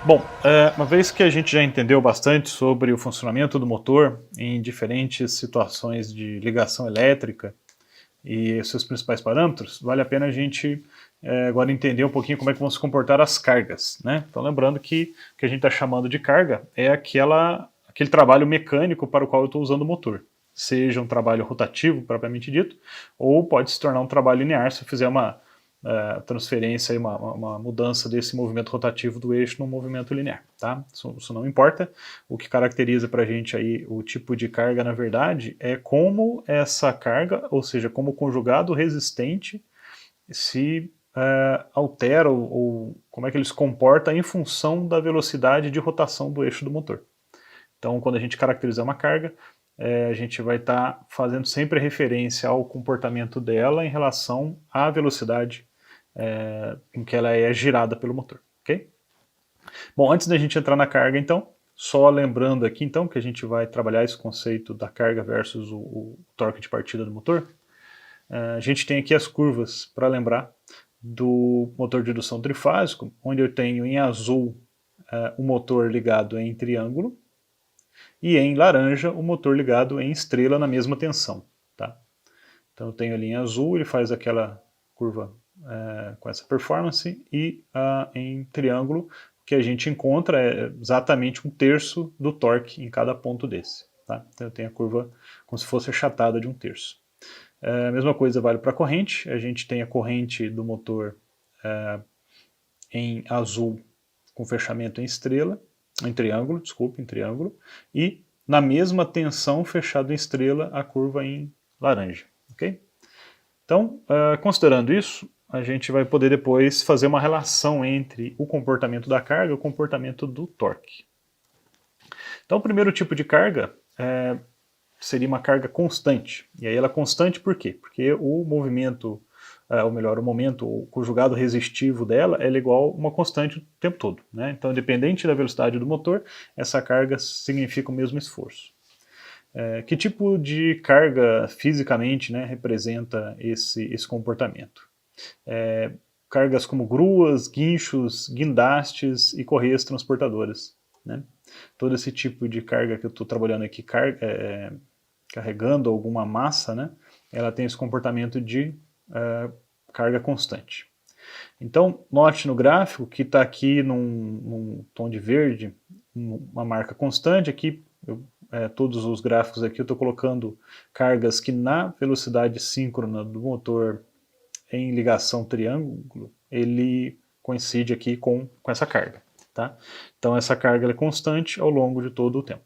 Bom, uma vez que a gente já entendeu bastante sobre o funcionamento do motor em diferentes situações de ligação elétrica e seus principais parâmetros, vale a pena a gente agora entender um pouquinho como é que vão se comportar as cargas, né? Então lembrando que o que a gente está chamando de carga é aquele trabalho mecânico para o qual eu estou usando o motor. Seja um trabalho rotativo, propriamente dito, ou pode se tornar um trabalho linear se eu fizer uma transferência, uma mudança desse movimento rotativo do eixo num movimento linear. Tá? Isso não importa. O que caracteriza para a gente aí o tipo de carga, na verdade, é como essa carga, ou seja, como o conjugado resistente se altera ou como é que ele se comporta em função da velocidade de rotação do eixo do motor. Então, quando a gente caracterizar uma carga, a gente vai estar fazendo sempre referência ao comportamento dela em relação à velocidade em que ela é girada pelo motor, ok? Bom, antes da gente entrar na carga, então, só lembrando aqui, então, que a gente vai trabalhar esse conceito da carga versus o torque de partida do motor. A gente tem aqui as curvas para lembrar do motor de indução trifásico, onde eu tenho em azul o motor ligado em triângulo e em laranja o motor ligado em estrela na mesma tensão. Tá? Então eu tenho ali em azul, ele faz aquela curva com essa performance, e em triângulo o que a gente encontra é exatamente 1/3 do torque em cada ponto desse. Tá? Então eu tenho a curva como se fosse achatada de 1/3. A mesma coisa vale para a corrente, a gente tem a corrente do motor em azul com fechamento em estrela, em triângulo, e na mesma tensão fechado em estrela a curva em laranja. Okay? Então, considerando isso, a gente vai poder depois fazer uma relação entre o comportamento da carga e o comportamento do torque. Então, o primeiro tipo de carga seria uma carga constante. E aí ela é constante por quê? Porque o movimento, ou melhor, o momento, o conjugado resistivo dela é igual a uma constante o tempo todo. Né? Então, independente da velocidade do motor, essa carga significa o mesmo esforço. Que tipo de carga fisicamente, né, representa esse comportamento? Cargas como gruas, guinchos, guindastes e correias transportadoras. Né? Todo esse tipo de carga que eu estou trabalhando aqui, carregando alguma massa, né, ela tem esse comportamento de carga constante. Então, note no gráfico que está aqui num tom de verde, uma marca constante. Aqui, todos os gráficos aqui eu estou colocando cargas que na velocidade síncrona do motor em ligação triângulo, ele coincide aqui com essa carga. Tá? Então essa carga é constante ao longo de todo o tempo.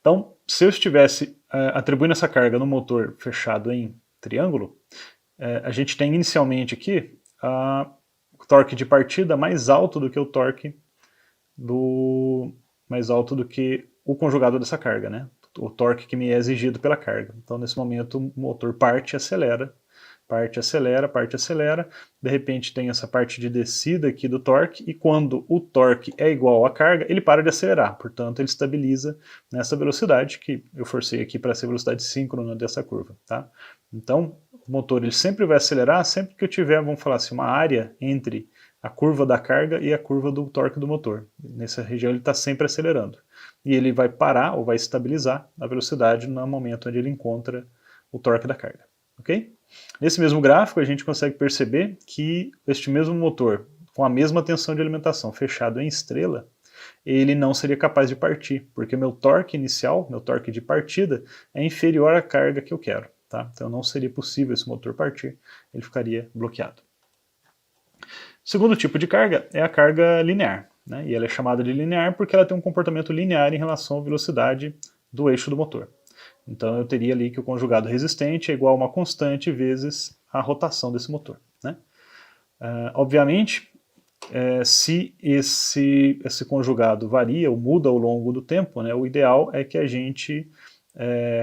Então, se eu estivesse atribuindo essa carga no motor fechado em triângulo, a gente tem inicialmente aqui o torque de partida mais alto do que o torque mais alto do que o conjugado dessa carga, né? O torque que me é exigido pela carga. Então, nesse momento, o motor parte e acelera, parte, acelera, parte, acelera. De repente tem essa parte de descida aqui do torque, e quando o torque é igual à carga, ele para de acelerar. Portanto, ele estabiliza nessa velocidade que eu forcei aqui para ser a velocidade síncrona dessa curva. Tá? Então, o motor ele sempre vai acelerar sempre que eu tiver, vamos falar assim, uma área entre a curva da carga e a curva do torque do motor. Nessa região ele está sempre acelerando. E ele vai parar ou vai estabilizar a velocidade no momento onde ele encontra o torque da carga. Ok? Nesse mesmo gráfico a gente consegue perceber que este mesmo motor, com a mesma tensão de alimentação fechado em estrela, ele não seria capaz de partir, porque meu torque inicial, meu torque de partida, é inferior à carga que eu quero. Tá? Então não seria possível esse motor partir, ele ficaria bloqueado. O segundo tipo de carga é a carga linear, né? E ela é chamada de linear porque ela tem um comportamento linear em relação à velocidade do eixo do motor. Então eu teria ali que o conjugado resistente é igual a uma constante vezes a rotação desse motor. Né? Obviamente, se esse conjugado varia ou muda ao longo do tempo, né, o ideal é que a gente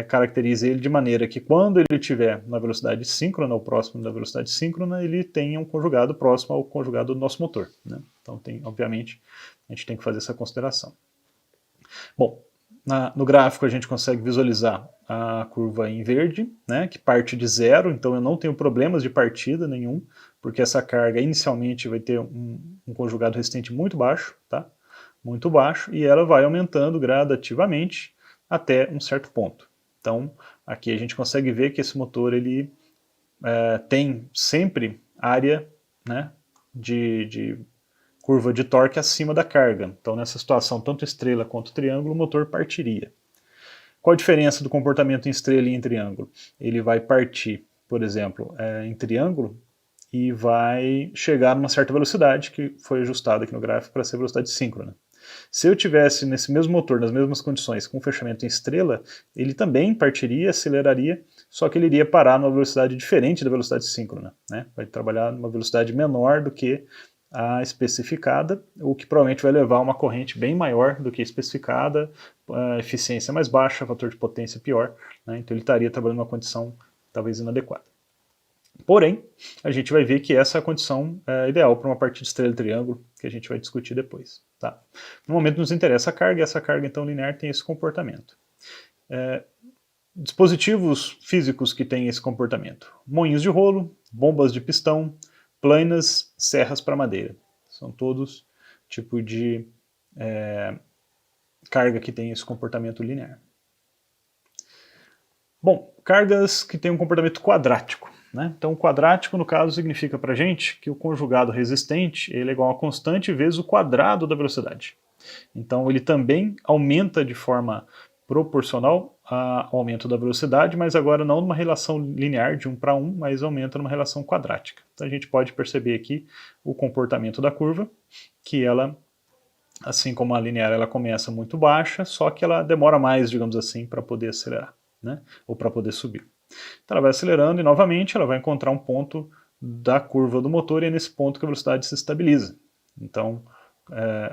caracterize ele de maneira que quando ele estiver na velocidade síncrona, ou próximo da velocidade síncrona, ele tenha um conjugado próximo ao conjugado do nosso motor. Né? Então, obviamente, a gente tem que fazer essa consideração. Bom, no gráfico a gente consegue visualizar a curva em verde, né, que parte de zero, então eu não tenho problemas de partida nenhum, porque essa carga inicialmente vai ter um conjugado resistente muito baixo, tá? Muito baixo, e ela vai aumentando gradativamente até um certo ponto. Então, aqui a gente consegue ver que esse motor ele tem sempre área, né, de curva de torque acima da carga. Então, nessa situação, tanto estrela quanto triângulo, o motor partiria. Qual a diferença do comportamento em estrela e em triângulo? Ele vai partir, por exemplo, em triângulo e vai chegar a uma certa velocidade que foi ajustada aqui no gráfico para ser velocidade síncrona. Se eu tivesse nesse mesmo motor, nas mesmas condições, com fechamento em estrela, ele também partiria, aceleraria, só que ele iria parar numa velocidade diferente da velocidade síncrona, né? Vai trabalhar numa velocidade menor do que a especificada, o que provavelmente vai levar a uma corrente bem maior do que a especificada, a eficiência mais baixa, fator de potência pior, né? Então ele estaria trabalhando numa condição talvez inadequada. Porém, a gente vai ver que essa é a condição ideal para uma partida estrela e triângulo, que a gente vai discutir depois. Tá? No momento nos interessa a carga, e essa carga então linear tem esse comportamento. Dispositivos físicos que têm esse comportamento: moinhos de rolo, bombas de pistão, planas, serras para madeira. São todos tipo de carga que tem esse comportamento linear. Bom, cargas que têm um comportamento quadrático. Né? Então, quadrático, no caso, significa para a gente que o conjugado resistente ele é igual a constante vezes o quadrado da velocidade. Então, ele também aumenta de forma proporcional ao aumento da velocidade, mas agora não numa relação linear de 1 para 1, mas aumenta numa relação quadrática. Então, a gente pode perceber aqui o comportamento da curva, que ela, assim como a linear, ela começa muito baixa, só que ela demora mais, digamos assim, para poder acelerar, né? Ou para poder subir. Então ela vai acelerando e novamente ela vai encontrar um ponto da curva do motor e é nesse ponto que a velocidade se estabiliza. Então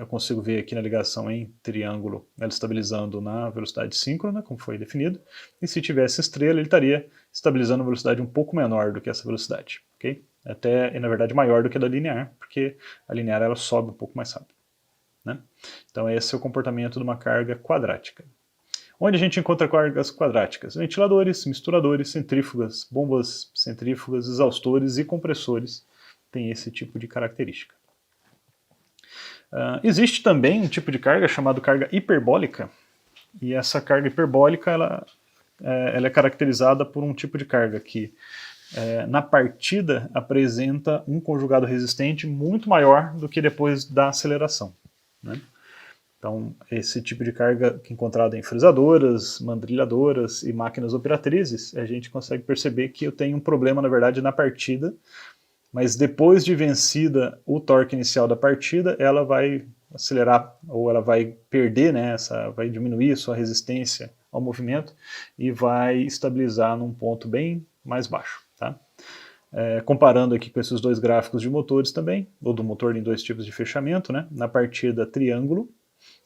eu consigo ver aqui na ligação em triângulo ela estabilizando na velocidade síncrona, como foi definido, e se tivesse estrela ele estaria estabilizando a velocidade um pouco menor do que essa velocidade, ok? Até, na verdade, maior do que a da linear, porque a linear ela sobe um pouco mais rápido. Né? Então esse é o comportamento de uma carga quadrática. Onde a gente encontra cargas quadráticas? Ventiladores, misturadores, centrífugas, bombas centrífugas, exaustores e compressores têm esse tipo de característica. Existe também um tipo de carga chamado carga hiperbólica, e essa carga hiperbólica ela é caracterizada por um tipo de carga que na partida apresenta um conjugado resistente muito maior do que depois da aceleração. Né? Então, esse tipo de carga que é encontrado em frisadoras, mandrilhadoras e máquinas operatrizes, a gente consegue perceber que eu tenho um problema, na verdade, na partida, mas depois de vencida o torque inicial da partida, ela vai acelerar ou ela vai perder, né, vai diminuir a sua resistência ao movimento e vai estabilizar num ponto bem mais baixo. Tá? Comparando aqui com esses dois gráficos de motores também, ou do motor em dois tipos de fechamento, né, na partida triângulo,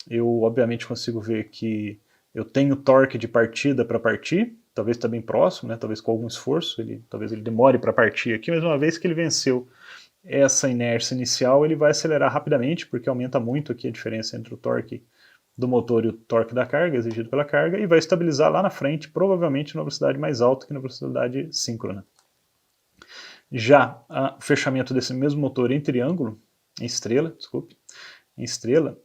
eu obviamente consigo ver que eu tenho torque de partida para partir, talvez está bem próximo, né? Talvez com algum esforço, talvez ele demore para partir aqui, mas uma vez que ele venceu essa inércia inicial, ele vai acelerar rapidamente, porque aumenta muito aqui a diferença entre o torque do motor e o torque da carga, exigido pela carga, e vai estabilizar lá na frente, provavelmente numa velocidade mais alta que na velocidade síncrona. Já o fechamento desse mesmo motor em triângulo, em estrela,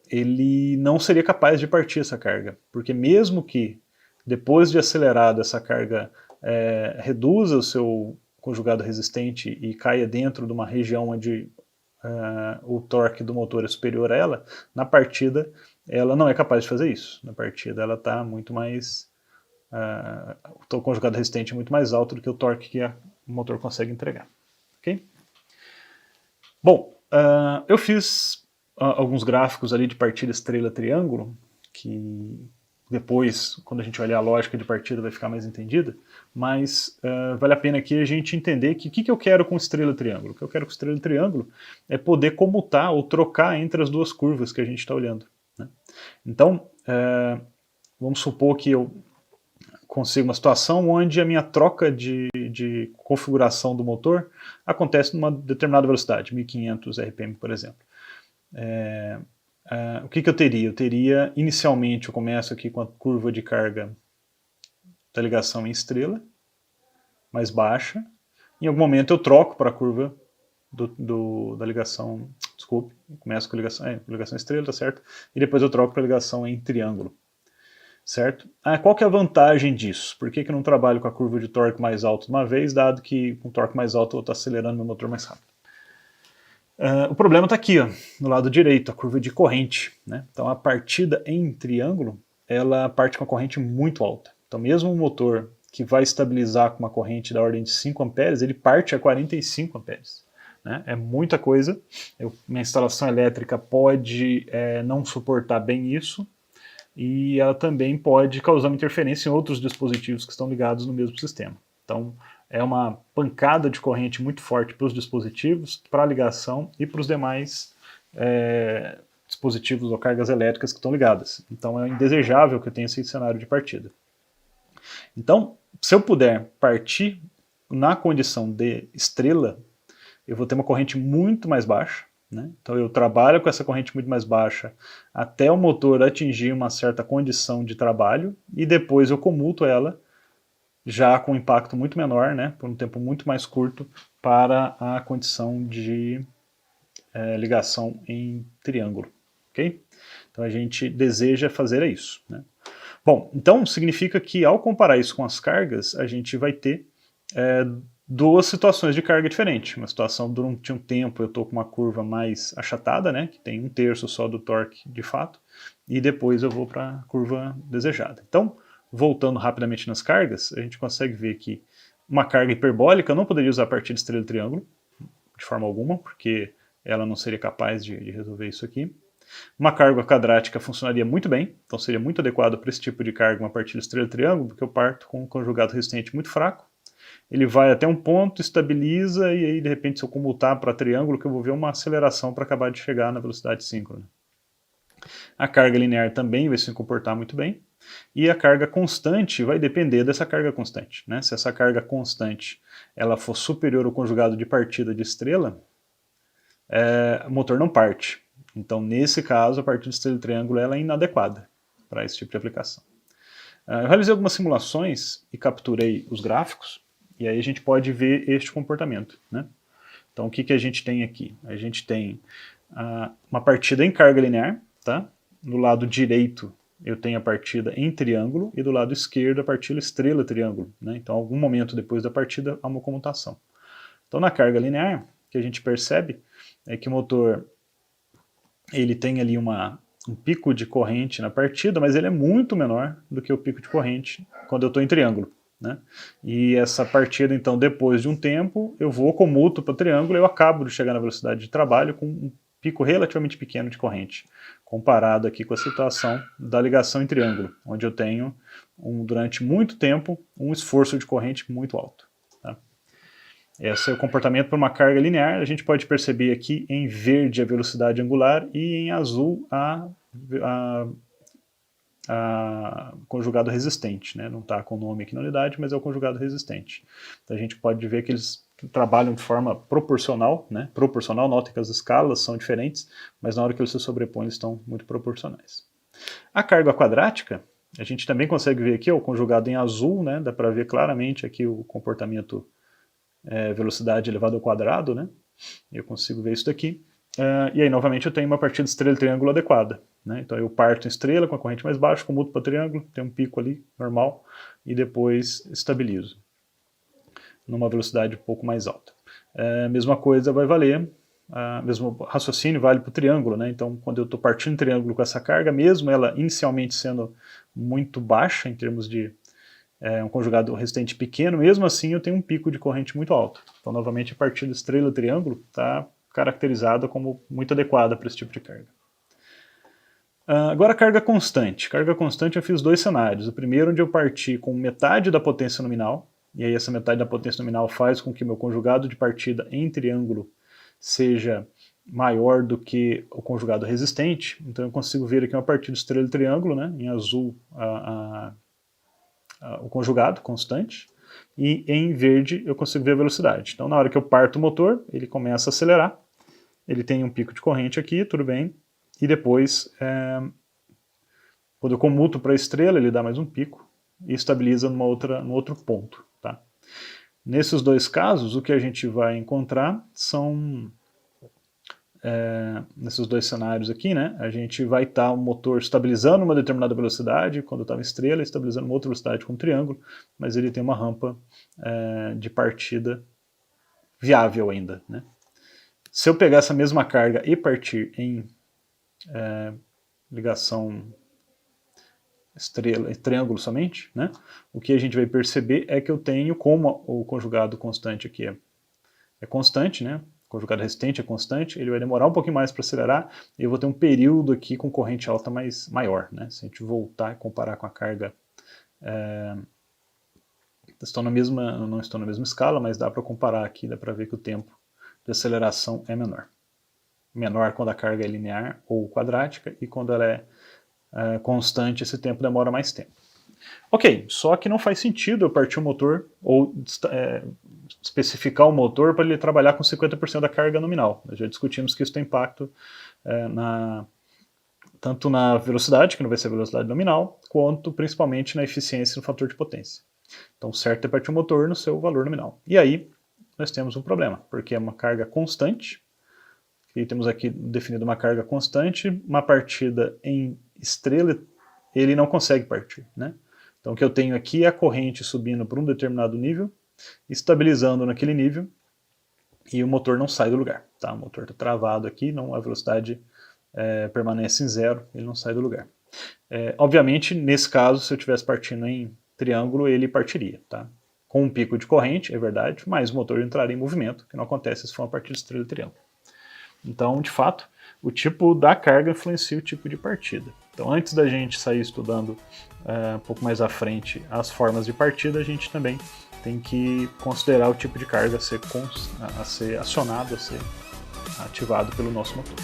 ele não seria capaz de partir essa carga, porque mesmo que depois de acelerado essa carga reduza o seu conjugado resistente e caia dentro de uma região onde o torque do motor é superior a ela, na partida ela não é capaz de fazer isso. Na partida ela está muito mais... o conjugado resistente é muito mais alto do que o torque que o motor consegue entregar. Okay? Bom, eu fiz alguns gráficos ali de partida estrela-triângulo, que depois, quando a gente olhar a lógica de partida, vai ficar mais entendida, mas vale a pena aqui a gente entender que o que eu quero com estrela-triângulo. O que eu quero com estrela-triângulo é poder comutar ou trocar entre as duas curvas que a gente está olhando. Né? Então, vamos supor que eu consigo uma situação onde a minha troca de configuração do motor acontece numa determinada velocidade, 1500 RPM, por exemplo. O que eu teria? Eu teria, inicialmente, eu começo aqui com a curva de carga da ligação em estrela, mais baixa. Em algum momento eu troco para a curva da ligação, desculpe, começo com ligação estrela, tá certo? E depois eu troco para a ligação em triângulo, certo? Qual que é a vantagem disso? Por que eu não trabalho com a curva de torque mais alto de uma vez, dado que com torque mais alto eu vou estar acelerando meu motor mais rápido? O problema está aqui, ó, no lado direito, a curva de corrente, né? Então a partida em triângulo, ela parte com a corrente muito alta. Então mesmo um motor que vai estabilizar com uma corrente da ordem de 5 amperes, ele parte a 45 amperes. Né? É muita coisa, minha instalação elétrica pode não suportar bem isso, e ela também pode causar uma interferência em outros dispositivos que estão ligados no mesmo sistema. Então, é uma pancada de corrente muito forte para os dispositivos, para a ligação e para os demais dispositivos ou cargas elétricas que estão ligadas. Então, é indesejável que eu tenha esse cenário de partida. Então, se eu puder partir na condição de estrela, eu vou ter uma corrente muito mais baixa, né? Então eu trabalho com essa corrente muito mais baixa até o motor atingir uma certa condição de trabalho e depois eu comuto ela já com um impacto muito menor, né, por um tempo muito mais curto, para a condição de ligação em triângulo. Okay? Então a gente deseja fazer isso. Né? Bom, então significa que ao comparar isso com as cargas, a gente vai ter duas situações de carga diferentes. Uma situação durante um tempo eu estou com uma curva mais achatada, né, que tem 1/3 só do torque de fato, e depois eu vou para a curva desejada. Então, voltando rapidamente nas cargas, a gente consegue ver que uma carga hiperbólica eu não poderia usar a partida estrela e triângulo, de forma alguma, porque ela não seria capaz de resolver isso aqui. Uma carga quadrática funcionaria muito bem, então seria muito adequado para esse tipo de carga uma partida estrela e triângulo, porque eu parto com um conjugado resistente muito fraco, ele vai até um ponto, estabiliza, e aí de repente se eu comutar para triângulo, que eu vou ver uma aceleração para acabar de chegar na velocidade síncrona. A carga linear também vai se comportar muito bem, e a carga constante vai depender dessa carga constante. Né? Se essa carga constante ela for superior ao conjugado de partida de estrela, o motor não parte. Então nesse caso a partida de estrela e triângulo ela é inadequada para esse tipo de aplicação. Eu realizei algumas simulações e capturei os gráficos, e aí a gente pode ver este comportamento. Né? Então o que a gente tem aqui? A gente tem uma partida em carga linear, tá? No lado direito eu tenho a partida em triângulo, e do lado esquerdo a partida estrela-triângulo. Né? Então em algum momento depois da partida há uma comutação. Então na carga linear, o que a gente percebe é que o motor ele tem ali um pico de corrente na partida, mas ele é muito menor do que o pico de corrente quando eu estou em triângulo. Né? E essa partida, então, depois de um tempo, eu vou comuto para triângulo e eu acabo de chegar na velocidade de trabalho com um pico relativamente pequeno de corrente, comparado aqui com a situação da ligação em triângulo, onde eu tenho, durante muito tempo, um esforço de corrente muito alto. Tá? Esse é o comportamento para uma carga linear. A gente pode perceber aqui em verde a velocidade angular e em azul a conjugado resistente. Né? Não está com o nome aqui na unidade, mas é o conjugado resistente. Então a gente pode ver que eles trabalham de forma proporcional, né? Proporcional, nota que as escalas são diferentes, mas na hora que eles se sobrepõem eles estão muito proporcionais. A carga quadrática, a gente também consegue ver aqui o conjugado em azul, né? Dá para ver claramente aqui o comportamento velocidade elevado ao quadrado, né? Eu consigo ver isso daqui. E aí, novamente, eu tenho uma partida estrela-triângulo adequada. Né? Então, eu parto em estrela com a corrente mais baixa, comuto para triângulo, tem um pico ali, normal, e depois estabilizo numa velocidade um pouco mais alta. Mesma coisa vai valer, mesmo raciocínio vale para o triângulo. Né? Então, quando eu estou partindo triângulo com essa carga, mesmo ela inicialmente sendo muito baixa em termos de um conjugado resistente pequeno, mesmo assim eu tenho um pico de corrente muito alto. Então, novamente, a partida estrela-triângulo está caracterizada como muito adequada para esse tipo de carga. Agora a carga constante. Carga constante eu fiz dois cenários. O primeiro onde eu parti com metade da potência nominal, e aí essa metade da potência nominal faz com que meu conjugado de partida em triângulo seja maior do que o conjugado resistente. Então eu consigo ver aqui uma partida estrela e triângulo, né? Em azul o conjugado constante, e em verde eu consigo ver a velocidade. Então na hora que eu parto o motor, ele começa a acelerar, ele tem um pico de corrente aqui, tudo bem, e depois, quando eu comuto para a estrela, ele dá mais um pico, e estabiliza num outro ponto. Tá? Nesses dois casos, o que a gente vai encontrar são, nesses dois cenários aqui, né, a gente vai estar o motor estabilizando uma determinada velocidade, quando estava em estrela, estabilizando uma outra velocidade com triângulo, mas ele tem uma rampa de partida viável ainda. Né? Se eu pegar essa mesma carga e partir em ligação estrela e triângulo somente, né? O que a gente vai perceber é que eu tenho, como o conjugado constante aqui é constante, né? O conjugado resistente é constante, ele vai demorar um pouquinho mais para acelerar e eu vou ter um período aqui com corrente alta maior, né? Se a gente voltar e comparar com a carga, não estão na mesma escala, mas dá para comparar aqui, dá para ver que o tempo de aceleração é menor. Menor quando a carga é linear ou quadrática e quando ela é constante, esse tempo demora mais tempo. Ok, só que não faz sentido eu partir o motor ou especificar o motor para ele trabalhar com 50% da carga nominal. Nós já discutimos que isso tem impacto tanto na velocidade, que não vai ser a velocidade nominal, quanto principalmente na eficiência no fator de potência. Então, certo é partir o motor no seu valor nominal. E aí, nós temos um problema, porque é uma carga constante, e temos aqui definido uma carga constante, uma partida em estrela, ele não consegue partir, né? Então o que eu tenho aqui é a corrente subindo por um determinado nível, estabilizando naquele nível, e o motor não sai do lugar, tá? O motor está travado aqui, a velocidade permanece em zero, ele não sai do lugar. Obviamente, nesse caso, se eu estivesse partindo em triângulo, ele partiria, tá? Com um pico de corrente, é verdade, mas o motor entraria em movimento, que não acontece se for uma partida de estrela e triângulo. Então, de fato, o tipo da carga influencia o tipo de partida. Então, antes da gente sair estudando um pouco mais à frente as formas de partida, a gente também tem que considerar o tipo de carga a ser acionado, a ser ativado pelo nosso motor.